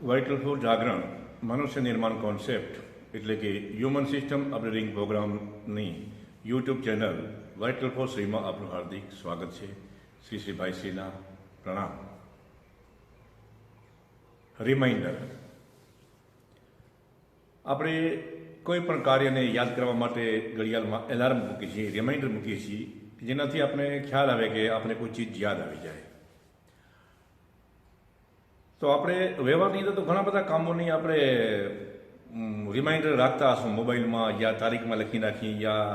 Vital four જાગરણ મનુષ્ય નિર્માણ કોન્સેપ્ટ એટલે કે હ્યુમન સિસ્ટમ અપગ્રેડિંગ પ્રોગ્રામની યુટ્યુબ ચેનલ વાઇટલ ફોર શ્રીમાં આપનું હાર્દિક સ્વાગત છે. શ્રી ભાઈશ્રીના પ્રણામ. રિમાઇન્ડર, આપણે કોઈ પણ કાર્યને યાદ કરવા માટે ઘડિયાળમાં એલાર્મ મૂકીએ છીએ, રિમાઇન્ડર મૂકીએ છીએ, જેનાથી આપણે ખ્યાલ આવે કે આપણે કોઈ ચીજ યાદ આવી જાય. તો આપણે વ્યવહારની અંદર તો ઘણા બધા કામોની આપણે રિમાઇન્ડર રાખતા હશું, મોબાઈલમાં યા તારીખમાં લખી નાખી યા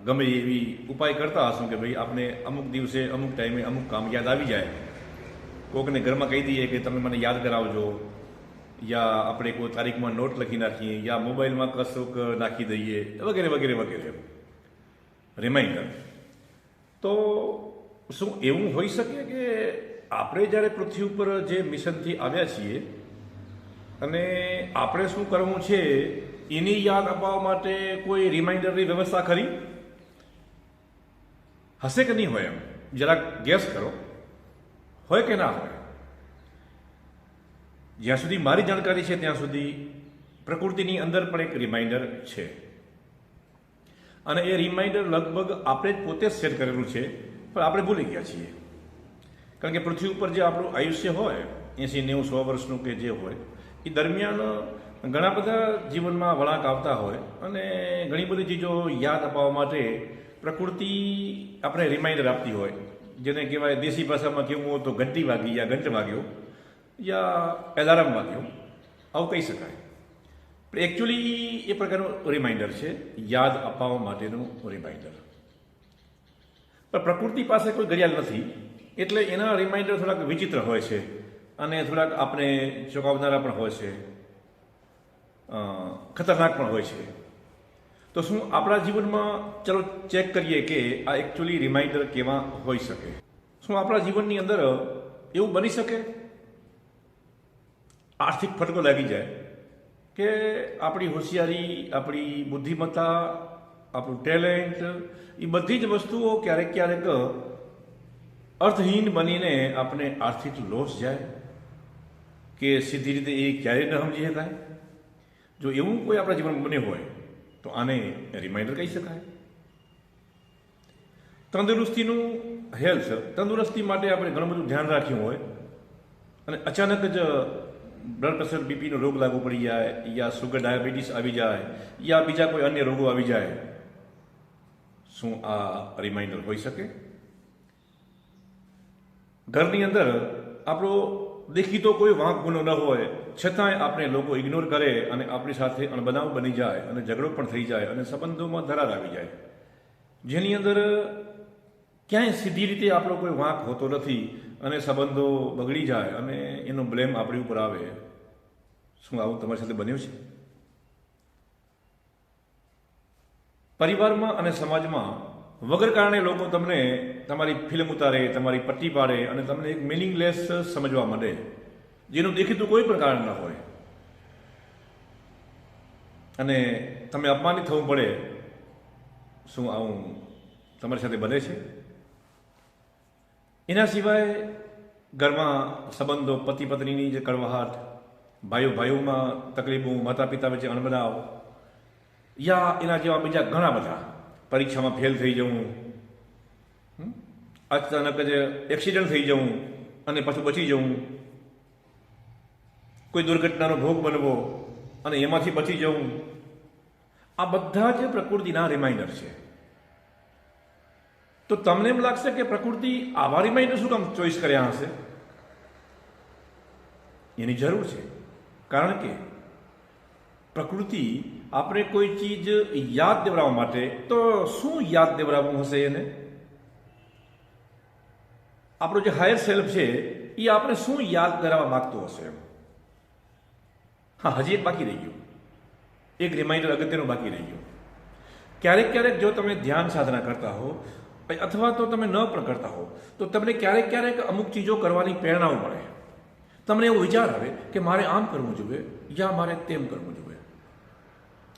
ગમે એવી ઉપાય કરતા હશું કે ભાઈ આપણે અમુક દિવસે અમુક ટાઈમે અમુક કામ યાદ આવી જાય. કોઈકને ઘરમાં કહી દઈએ કે તમે મને યાદ કરાવજો, યા આપણે કોઈ તારીખમાં નોટ લખી નાખીએ, યા મોબાઈલમાં કશુંક નાખી દઈએ, વગેરે વગેરે વગેરે રિમાઇન્ડર. તો શું એવું હોઈ શકે કે આપણે જ્યારે પૃથ્વી ઉપર જે મિશનથી આવ્યા છીએ અને આપણે શું કરવું છે એની યાદ અપાવવા માટે કોઈ રિમાઇન્ડરની વ્યવસ્થા ખરી હશે કે નહીં હોય? એમ જરાક ગેસ કરો, હોય કે ના હોય? જ્યાં સુધી મારી જાણકારી છે ત્યાં સુધી પ્રકૃતિની અંદર પણ એક રિમાઇન્ડર છે, અને એ રિમાઇન્ડર લગભગ આપણે જ પોતે જ સેટ કરેલું છે, પણ આપણે ભૂલી ગયા છીએ. કારણ કે પૃથ્વી ઉપર જે આપણું આયુષ્ય હોય 80-90-100 વર્ષનું કે જે હોય એ દરમિયાન ઘણા બધા જીવનમાં વળાંક આવતા હોય અને ઘણી બધી ચીજો યાદ અપાવવા માટે પ્રકૃતિ આપણે રિમાઇન્ડર આપતી હોય, જેને કહેવાય દેશી ભાષામાં કેવું હોય તો ઘંટી વાગી યા ઘંટ વાગ્યો યા એલાર્મ વાગ્યો, આવું કહી શકાય. પણ એકચ્યુઅલી એ પ્રકારનું રિમાઇન્ડર છે, યાદ અપાવવા માટેનું રિમાઇન્ડર. પણ પ્રકૃતિ પાસે કોઈ ઘડિયાળ નથી એટલે એના રિમાઇન્ડર થોડાક વિચિત્ર હોય છે અને થોડાક આપણે ચોંકાવનારા પણ હોય છે, ખતરનાક પણ હોય છે. તો શું આપણા જીવનમાં ચલો ચેક કરીએ કે આ એકચ્યુઅલી રિમાઇન્ડર કેવા હોઈ શકે? શું આપણા જીવનની અંદર એવું બની શકે આર્થિક ફટકો લાગી જાય કે આપણી હોશિયારી, આપણી બુદ્ધિમત્તા, આપણું ટેલેન્ટ, એ બધી જ વસ્તુઓ ક્યારેક ક્યારેક અર્થહીન બનીને આપણે આર્થિક લોસ જાય કે સીધી રીતે એ ક્યારેય ન સમજી શકાય? જો એવું કોઈ આપણા જીવનમાં બન્યું હોય તો આને રિમાઇન્ડર કહી શકાય. તંદુરસ્તીનું તંદુરસ્તી માટે આપણે ઘણું બધું ધ્યાન રાખ્યું હોય અને અચાનક જ બ્લડ પ્રેશર, બીપીનો રોગ લાગુ પડી જાય યા સુગર, ડાયાબિટીસ આવી જાય યા બીજા કોઈ અન્ય રોગો આવી જાય, શું આ રિમાઇન્ડર હોઈ શકે? ઘરની અંદર આપણો દેખીતો કોઈ વાંક ગુનો ન હોય છતાંય આપણે લોકો ઇગ્નોર કરે અને આપણી સાથે અણબનાવ બની જાય અને ઝઘડો પણ થઈ જાય અને સંબંધોમાં દરાર આવી જાય, જેની અંદર ક્યાંય સીધી રીતે આપણો કોઈ વાંક હોતો નથી અને સંબંધો બગડી જાય અને એનો બ્લેમ આપણી ઉપર આવે. શું આવું તમારી સાથે બન્યું છે? પરિવારમાં અને સમાજમાં વગર કારણે લોકો તમને તમારી ફિલ્મ ઉતારે, તમારી પટ્ટી પાડે અને તમને એક મિનિંગલેસ સમજવા માંડે, જેનું દેખીતું કોઈ પણ કારણ ન હોય, અને તમે અપમાનિત થવું પડે. શું આવું તમારી સાથે બને છે? એના સિવાય ઘરમાં સંબંધો, પતિ પત્નીની જે કડવાહાટ, ભાઈઓ ભાઈઓમાં તકલીફો, માતા પિતા વચ્ચે અણબનાવ યા એના જેવા બીજા ઘણા બધા, પરીક્ષામાં ફેલ થઈ જવું, અચાનક જ એક્સિડન્ટ થઈ જવું અને પાછું બચી જવું, કોઈ દુર્ઘટનાનો ભોગ બનવો અને એમાંથી બચી જવું, આ બધા જ પ્રકૃતિના રિમાઇન્ડર છે. તો તમને એમ લાગશે કે પ્રકૃતિ આવા રિમાઇન્ડર શું કામ ચોઈસ કર્યા હશે? એની જરૂર છે, કારણ કે પ્રકૃતિ આપણે કોઈ ચીજ યાદ દેવડાવવા માટે, તો શું યાદ દેવડાવવું હશે એને? આપણો જે હાયર સેલ્ફ છે એ આપણે શું યાદ કરાવવા માગતો હશે? હા, હજી એક બાકી રહી ગયું, એક રિમાઇન્ડર અગત્યનું બાકી રહી ગયું. ક્યારેક ક્યારેક જો તમે ધ્યાન સાધના કરતા હો અથવા તો તમે ન પણ કરતા હો તો તમને ક્યારેક ક્યારેક અમુક ચીજો કરવાની પ્રેરણાઓ મળે. તમને એવો વિચાર આવે કે મારે આમ કરવું જોઈએ યા મારે તેમ કરવું જોઈએ,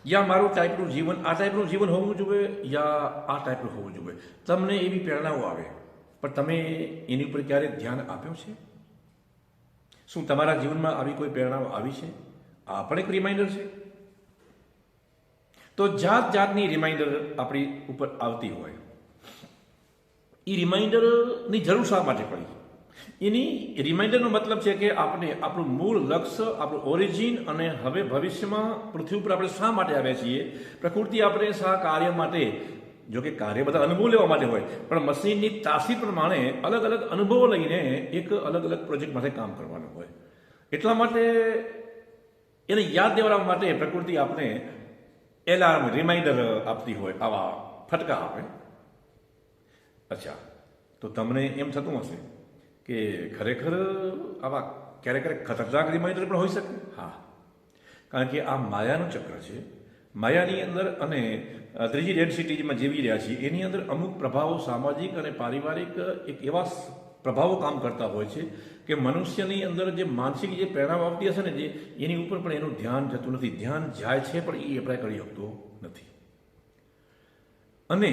યા મારું ટાઈપનું જીવન આ ટાઈપનું જીવન હોવું જોઈએ યા આ ટાઈપનું હોવું જોઈએ. તમને એવી પ્રેરણાઓ આવે, પણ તમે એની ઉપર ક્યારેક ધ્યાન આપ્યું છે? શું તમારા જીવનમાં આવી કોઈ પ્રેરણાઓ આવી છે? આ પણ એક રિમાઇન્ડર છે. તો જાત જાતની રિમાઇન્ડર આપણી ઉપર આવતી હોય, એ રિમાઇન્ડરની જરૂર શા માટે પડી? એની રિમાઇન્ડરનો મતલબ છે કે આપણે આપણું મૂળ લક્ષ્ય, આપણું ઓરિજિન અને હવે ભવિષ્યમાં પૃથ્વી ઉપર આપણે શા માટે આવ્યા છીએ, પ્રકૃતિ આપણે શા કાર્ય માટે, જો કે કાર્ય બધા અનુભવ લેવા માટે હોય, પણ મશીનની તાસીર પ્રમાણે અલગ અલગ અનુભવો લઈને એક અલગ અલગ પ્રોજેક્ટ માટે કામ કરવાનું હોય. એટલા માટે એને યાદ દેવડાવવા માટે પ્રકૃતિ આપણે એલાર્મ, રિમાઇન્ડર આપતી હોય, આવા ફટકા આપે. અચ્છા, તો તમને એમ થતું હશે કે ખરેખર આવા ક્યારેક ક્યારેક ખતરનાક રિમાઇન્ડર પણ હોઈ શકે. હા, કારણ કે આ માયાનું ચક્ર છે. માયાની અંદર અને ત્રીજી ડેન્સિટીમાં જીવી રહ્યા છીએ, એની અંદર અમુક પ્રભાવો સામાજિક અને પારિવારિક એક એવા પ્રભાવો કામ કરતા હોય છે કે મનુષ્યની અંદર જે માનસિક જે પ્રેરણાઓ આવતી હશે ને, જે એની ઉપર પણ એનું ધ્યાન જતું નથી. ધ્યાન જાય છે પણ એ એપ્લાય કરી શકતો નથી. અને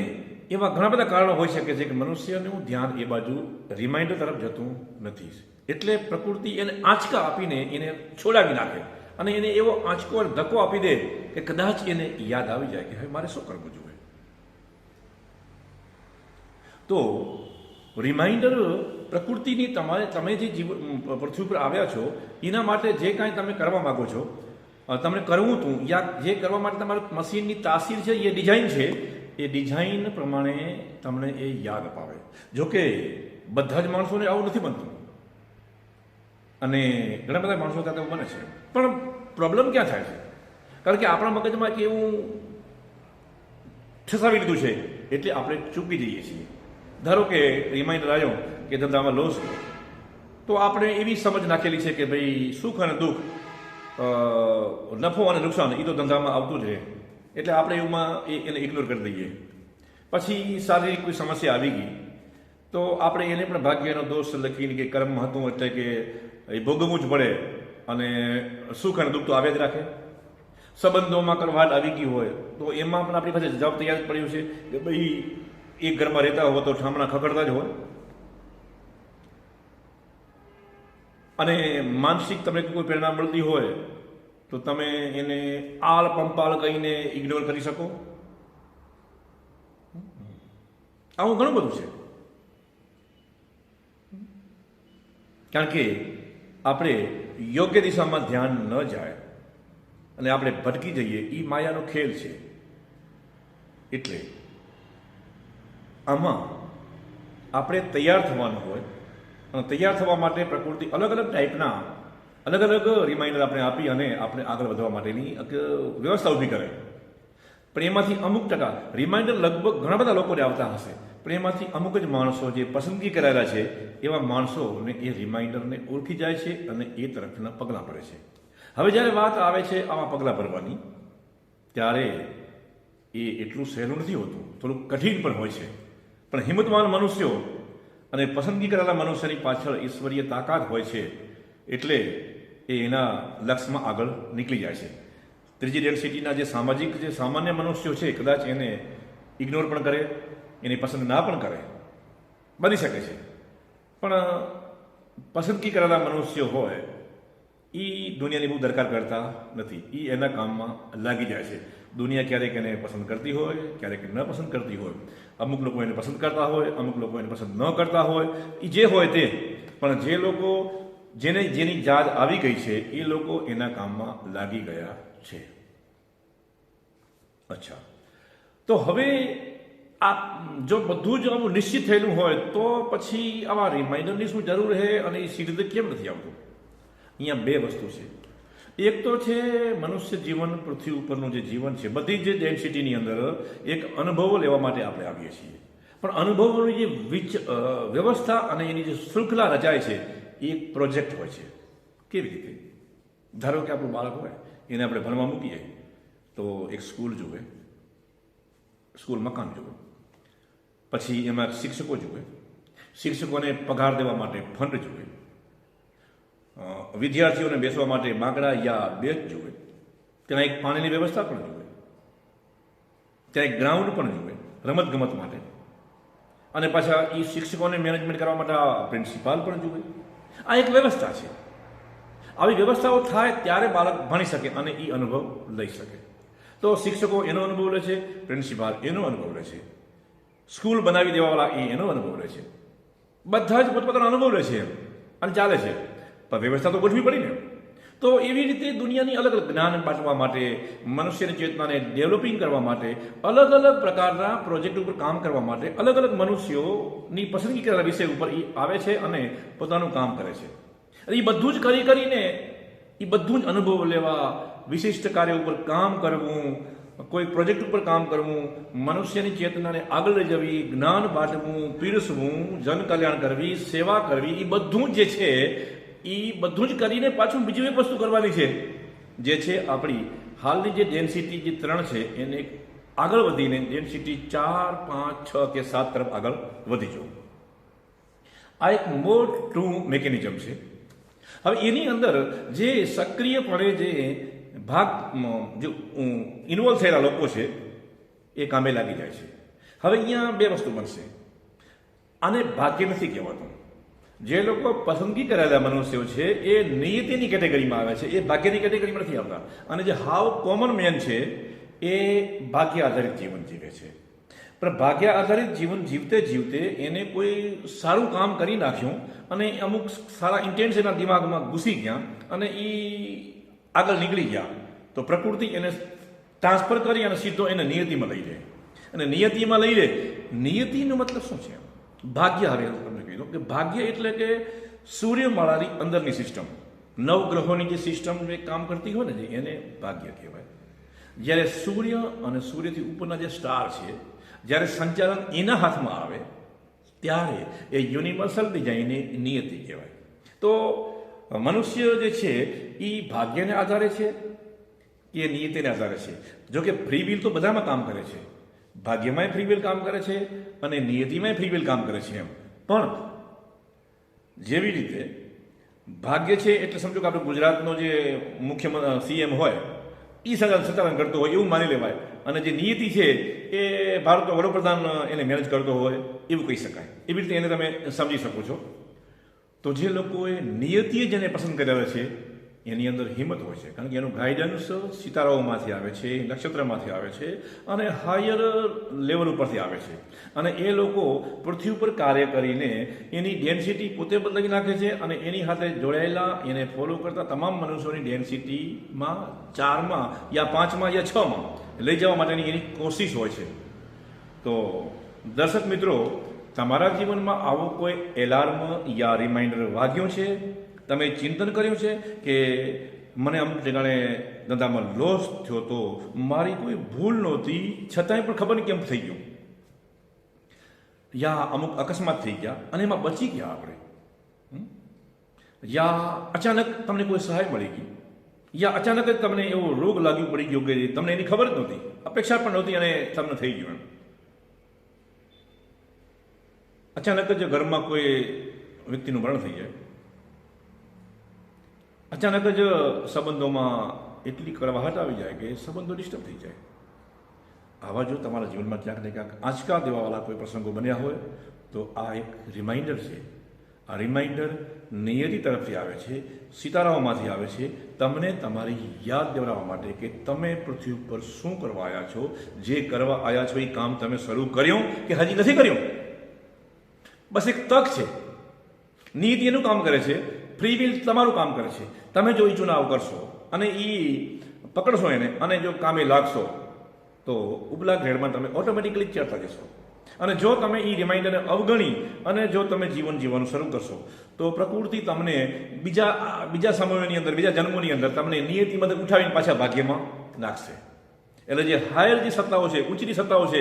એવા ઘણા બધા કારણો હોઈ શકે છે કે મનુષ્યનું ધ્યાન એ બાજુ રિમાઇન્ડર તરફ જતું નથી. એટલે પ્રકૃતિ એને આંચકા આપીને એને છોડાવી નાખે અને એને એવો આંચકો ધક્કો આપી દે કે કદાચ એને યાદ આવી જાય કે હવે મારે શું કરવું જોઈએ. તો રિમાઇન્ડર પ્રકૃતિની તમે જે પૃથ્વી ઉપર આવ્યા છો એના માટે જે કાંઈ તમે કરવા માગો છો, તમને કરવું હતું, યા જે કરવા માટે તમારું મશીનની તાસીર છે, એ ડિઝાઇન છે, એ ડિઝાઇન પ્રમાણે તમને એ યાદ અપાવે. જોકે બધા જ માણસોને આવું નથી બનતું અને ઘણા બધા માણસો સાથે બને છે. પણ પ્રોબ્લેમ ક્યાં થાય છે? કારણ કે આપણા મગજમાં કે એવું ઠસાવી લીધું છે એટલે આપણે ચૂકી જઈએ છીએ. ધારો કે રિમાઇન્ડર આવ્યો કે ધંધામાં લોસ, તો આપણે એવી સમજ નાખેલી છે કે ભાઈ સુખ અને દુઃખ, નફો અને નુકસાન એ તો ધંધામાં આવતું જ રહે, એટલે આપણે એમાં એને ઇગ્નોર કરી દઈએ. પછી શારીરિક કોઈ સમસ્યા આવી ગઈ તો આપણે એને પણ ભાગ્યનો દોષ લખીને કે કર્મ હતું એટલે કે એ ભોગવવું જ પડે અને સુખ અને દુઃખ તો આવ્યા જ રાખે. સંબંધોમાં કડવાટ આવી ગઈ હોય તો એમાં પણ આપણી પાસે જવાબ તૈયાર પડ્યું છે કે ભાઈ એક ઘરમાં રહેતા હોય તો ઠામણા ખખડતા જ હોય. અને માનસિક તમને કોઈ પ્રેરણા મળતી હોય તો તમે એને આળ પંપાળ કહીને ઇગ્નોર કરી શકો. આવું ઘણું બધું છે. કારણ કે આપણે યોગ્ય દિશામાં ધ્યાન ન જાય અને આપણે ભટકી જઈએ, એ માયાનો ખેલ છે. એટલે આમાં આપણે તૈયાર થવાનું હોય અને તૈયાર થવા માટે પ્રકૃતિ અલગ અલગ ટાઈપના અલગ અલગ રિમાઇન્ડર આપણે આપી અને આપણે આગળ વધવા માટેની વ્યવસ્થા ઊભી કરે. પણ એમાંથી અમુક ટકા રિમાઇન્ડર લગભગ ઘણા બધા લોકોને આવતા હશે, પણ એમાંથી અમુક જ માણસો જે પસંદગી કરાયેલા છે એવા માણસોને એ રિમાઇન્ડરને ઓળખી જાય છે અને એ તરફના પગલાં ભરે છે. હવે જ્યારે વાત આવે છે આવા પગલાં ભરવાની, ત્યારે એ એટલું સહેલું નથી હોતું, થોડું કઠિન પણ હોય છે. પણ હિંમતવાન મનુષ્યો અને પસંદગી કરેલા મનુષ્યની પાછળ ઈશ્વરીય તાકાત હોય છે, એટલે એ એના લક્ષ્યમાં આગળ નીકળી જાય છે. ત્રીજી ડેન્સિટીના જે સામાજિક જે સામાન્ય મનુષ્યો છે, કદાચ એને ઇગ્નોર પણ કરે, એની પસંદ ના પણ કરે, બની શકે છે. પણ પસંદગી કરેલા મનુષ્યો હોય એ દુનિયાની બહુ દરકાર કરતા નથી, એ એના કામમાં લાગી જાય છે. દુનિયા ક્યારેક એને પસંદ કરતી હોય, ક્યારેક ન પસંદ કરતી હોય. અમુક લોકો એને પસંદ કરતા હોય, અમુક લોકો એને પસંદ ન કરતા હોય, એ જે હોય તે. પણ જે લોકો જેની જાત આવી ગઈ છે એ લોકો એના કામમાં લાગી ગયા છે. અચ્છા, તો હવે આ જો બધું જ આવું નિશ્ચિત થયેલું હોય તો પછી આવા રિમાઇન્ડરની શું જરૂર છે અને એ સીધી રીતે કેમ નથી આવતું? અહીંયા બે વસ્તુ છે. એક તો છે મનુષ્ય જીવન, પૃથ્વી ઉપરનું જે જીવન છે, બધી જ ડેન્સિટીની અંદર એક અનુભવો લેવા માટે આપણે આવીએ છીએ. પણ અનુભવોની જે વ્યવસ્થા અને એની જે શૃંખલા રચાય છે એ એક પ્રોજેક્ટ હોય છે. કેવી રીતે? ધારો કે આપણું બાળક હોય, એને આપણે ભણવા મૂકીએ તો એક સ્કૂલ જુએ, સ્કૂલ મકાન જુએ, પછી એમાં શિક્ષકો જુએ, શિક્ષકોને પગાર દેવા માટે ફંડ જુએ, વિદ્યાર્થીઓને બેસવા માટે બાંકડા યા બેચ જુએ, ત્યાં એક પાણીની વ્યવસ્થા પણ જુએ, ત્યાં એક ગ્રાઉન્ડ પણ જુએ રમતગમત માટે, અને પાછા એ શિક્ષકોને મેનેજમેન્ટ કરવા માટે પ્રિન્સિપાલ પણ જુએ. આ એક વ્યવસ્થા છે. આવી વ્યવસ્થાઓ થાય ત્યારે બાળક ભણી શકે અને એ અનુભવ લઈ શકે. તો શિક્ષકો એનો અનુભવ લે છે, પ્રિન્સિપાલ એનો અનુભવ લે છે, સ્કૂલ બનાવી દેવાવાળા એનો અનુભવ લે છે, બધા જ પોતપોતાનો અનુભવ લે છે અને ચાલે છે. પણ વ્યવસ્થા તો ગોઠવી પડી ને. તો એવી રીતે દુનિયાની અલગ અલગ જ્ઞાન બાંટવા માટે, મનુષ્યની ચેતનાને ડેવલપિંગ કરવા માટે, અલગ અલગ પ્રકારના પ્રોજેક્ટ ઉપર કામ કરવા માટે અલગ અલગ મનુષ્યોની પસંદગી કરેલા વિષય ઉપર એ આવે છે અને પોતાનું કામ કરે છે. એ બધું જ કરીને એ બધું જ અનુભવ લેવા, વિશિષ્ટ કાર્ય ઉપર કામ કરવું, કોઈ પ્રોજેક્ટ ઉપર કામ કરવું, મનુષ્યની ચેતનાને આગળ લઈ જવી, જ્ઞાન બાંટવું, પીરસવું, જનકલ્યાણ કરવી, સેવા કરવી, એ બધું જે છે એ બધું જ કરીને પાછું બીજું એક વસ્તુ કરવાની છે, જે છે આપણી હાલની જે ડેન્સિટી જે 3 છે એને આગળ વધીને ડેન્સિટી 4, 5, 6 કે 7 તરફ આગળ વધી જવું. આ એક મોટું મેકેનિઝમ છે. હવે એની અંદર જે સક્રિયપણે જે ઇન્વોલ્વ થયેલા લોકો છે એ કામે લાગી જાય છે. હવે અહીંયા 2 વસ્તુ બનશે. આને ભાગ્ય નથી કહેવાતું. જે લોકો પસંદગી કરેલા મનુષ્યો છે એ નિયતિની કેટેગરીમાં આવે છે, એ ભાગ્યની કેટેગરીમાં નથી આવતા. અને જે હાવ કોમન મેન છે એ ભાગ્ય આધારિત જીવન જીવે છે. પણ ભાગ્ય આધારિત જીવન જીવતે જીવતે એને કોઈ સારું કામ કરી નાખ્યું અને અમુક સારા ઇન્ટેન્સ એના દિમાગમાં ઘૂસી ગયા અને એ આગળ નીકળી ગયા, તો પ્રકૃતિ એને ટ્રાન્સફર કરી અને સીધો એને નિયતિમાં લઈ જાય. અને નિયતિમાં લઈ લે, નિયતિનો મતલબ શું છે? ભાગ્ય. હવે તમને કહી દઉં કે ભાગ્ય એટલે કે સૂર્યમાળાની અંદરની સિસ્ટમ, નવગ્રહોની જે સિસ્ટમ કામ કરતી હોય ને એને ભાગ્ય કહેવાય. જ્યારે સૂર્ય અને સૂર્યથી ઉપરના જે સ્ટાર છે, જ્યારે સંચાલન એના હાથમાં આવે ત્યારે એ યુનિવર્સલ ડિઝાઇનની નિયતિ કહેવાય. તો મનુષ્ય જે છે એ ભાગ્યને આધારે છે કે નિયતિને આધારે છે? જો કે ફ્રી વિલ તો બધામાં કામ કરે છે, ભાગ્યમાંય ફ્રી વિલ કામ કરે છે અને નિયતિમાંય ફ્રી વિલ કામ કરે છે. એમ પણ જેવી રીતે ભાગ્ય છે એટલે સમજો કે આપણે ગુજરાતનો જે મુખ્ય CM હોય એ સંચાલન કરતો હોય એવું માની લેવાય, અને જે નિયતિ છે એ ભારતનો વડાપ્રધાન એને મેનેજ કરતો હોય એવું કહી શકાય. એવી રીતે એને તમે સમજી શકો છો. તો જે લોકોએ નિયતિએ જેને પસંદ કરેલા છે એની અંદર હિંમત હોય છે, કારણ કે એનું ગાઈડન્સ સિતારાઓમાંથી આવે છે, નક્ષત્રમાંથી આવે છે અને હાયર લેવલ ઉપરથી આવે છે. અને એ લોકો પૃથ્વી ઉપર કાર્ય કરીને એની ડેન્સિટી પોતે બદલાવી નાખે છે અને એની સાથે જોડાયેલા એને ફોલો કરતા તમામ મનુષ્યોની ડેન્સિટીમાં 4માં યા 5માં યા 6માં લઈ જવા માટેની એની કોશિશ હોય છે. તો દર્શક મિત્રો, તમારા જીવનમાં આવો કોઈ એલાર્મ યા રિમાઇન્ડર વાગ્યો છે? તમે ચિંતન કર્યું છે કે મને અમુક જગાને ધંધામાં લોસ થયો તો, મારી કોઈ ભૂલ નહોતી છતાંય પણ ખબર નહીં કેમ થઈ ગયું, યા અમુક અકસ્માત થઈ ગયા અને એમાં બચી ગયા આપણે, યા અચાનક તમને કોઈ સહાય મળી ગઈ, યા અચાનક જ તમને એવો રોગ લાગ્યો પડી ગયો કે તમને એની ખબર જ નહોતી, અપેક્ષા પણ નહોતી અને તમને થઈ ગયું. અચાનક જ ઘરમાં કોઈ વ્યક્તિનું મરણ થઈ જાય, અચાનક જ સંબંધોમાં એટલી કડવાહટ આવી જાય કે સંબંધો ડિસ્ટર્બ થઈ જાય. આવા જો તમારા જીવનમાં ક્યાંક ને ક્યાંક આંચકા દેવાવાળા કોઈ પ્રસંગો બન્યા હોય તો આ એક રિમાઇન્ડર છે. આ રિમાઇન્ડર નિયતિ તરફથી આવે છે, સિતારાઓમાંથી આવે છે, તમને તમારી યાદ દેવડાવવા માટે કે તમે પૃથ્વી ઉપર શું કરવા આવ્યા છો, જે કરવા આવ્યા છો એ કામ તમે શરૂ કર્યું કે હજી નથી કર્યું. બસ એક તક છે. નીતિ એનું કામ કરે છે, ફ્રી વિલ તમારું કામ કરે છે. તમે જો એ ચુનાવ કરશો અને એ પકડશો એને અને જો કામે લાગશો તો ઉપલા ગ્રેડમાં તમે ઓટોમેટિકલી ચડતા જશો. અને જો તમે એ રિમાઇન્ડરને અવગણી અને જો તમે જીવન જીવવાનું શરૂ કરશો તો પ્રકૃતિ તમને બીજા સમયોની અંદર, બીજા જન્મોની અંદર તમને નિયતિમાં ઉઠાવીને પાછા ભાગ્યમાં નાખશે. એટલે જે હાયર જે સત્તાઓ છે, ઊંચીની સત્તાઓ છે,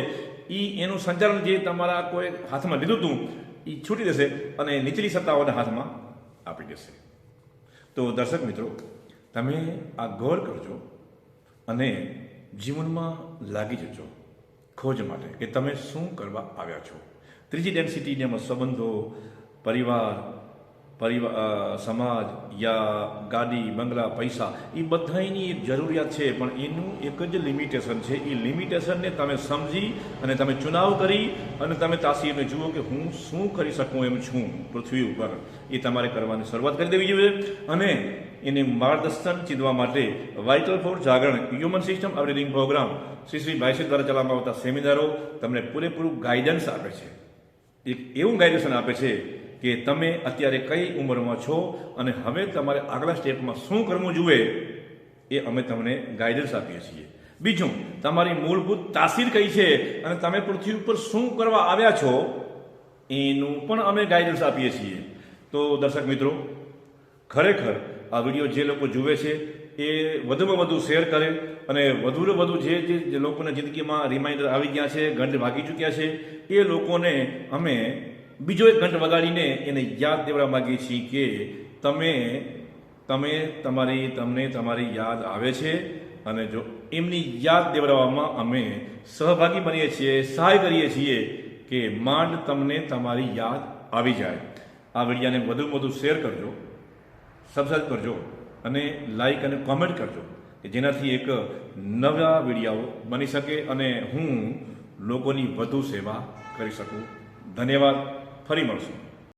એનું સંચાલન જે તમારા કોઈ હાથમાં લીધું હતું એ છૂટી જશે અને નીચલી સત્તાઓના હાથમાં આપી દેશે. તો દર્શક મિત્રો, તમે આ ગૌર કરજો અને જીવનમાં લાગી જજો ખોજ માટે કે તમે શું કરવા આવ્યા છો. ત્રીજી ડેન્સિટીને સંબંધો, પરિવાર, પરિવાર, સમાજ યા ગાડી બંગલા પૈસા એ બધાની એક જરૂરિયાત છે, પણ એનું એક જ લિમિટેશન છે. એ લિમિટેશનને તમે સમજી અને તમે ચુનાવ કરી અને તમે તાસીરને જુઓ કે હું શું કરી શકું એમ છું પૃથ્વી ઉપર, એ તમારે કરવાની શરૂઆત કરી દેવી જોઈએ. અને એને માર્ગદર્શન ચીંધવા માટે વાઇટલ ફોર જાગરણ હ્યુમન સિસ્ટમ અપગ્રેડિંગ પ્રોગ્રામ શ્રી ભાઈસી દ્વારા ચલાવવામાં આવતા સેમિનારો તમને પૂરેપૂરું ગાઈડન્સ આપે છે. એક એવું ગાઈડન્સ આપે છે કે તમે અત્યારે કઈ ઉંમરમાં છો અને હવે તમારે આગલા સ્ટેપમાં શું કરવું જોઈએ, એ અમે તમને ગાઈડન્સ આપીએ છીએ. બીજું, તમારી મૂળભૂત તાસીર કઈ છે અને તમે પૃથ્વી ઉપર શું કરવા આવ્યા છો એનું પણ અમે ગાઈડન્સ આપીએ છીએ. તો દર્શક મિત્રો, ખરેખર આ વિડીયો જે લોકો જુએ છે એ વધુમાં વધુ શેર કરે અને વધુને વધુ જે લોકોના જિંદગીમાં રિમાઇન્ડર આવી ગયા છે, ઘંટ વાગી ચૂક્યા છે, એ લોકોને અમે બીજો એક ઘંટ વગાડીને એને યાદ દેવડાવવા માગીએ છીએ કે તમને તમારી યાદ આવે છે. અને જો એમની યાદ દેવડાવવામાં અમે સહભાગી બનીએ છીએ, સહાય કરીએ છીએ કે માંડ તમને તમારી યાદ આવી જાય. આ વિડીયાને વધુમાં વધુ શેર કરજો, સબસ્ક્રાઈબ કરજો અને લાઈક અને કોમેન્ટ કરજો કે જેનાથી એક નવા વિડીયો બની શકે અને હું લોકોની વધુ સેવા કરી શકું. ધન્યવાદ. ફરી મળશું.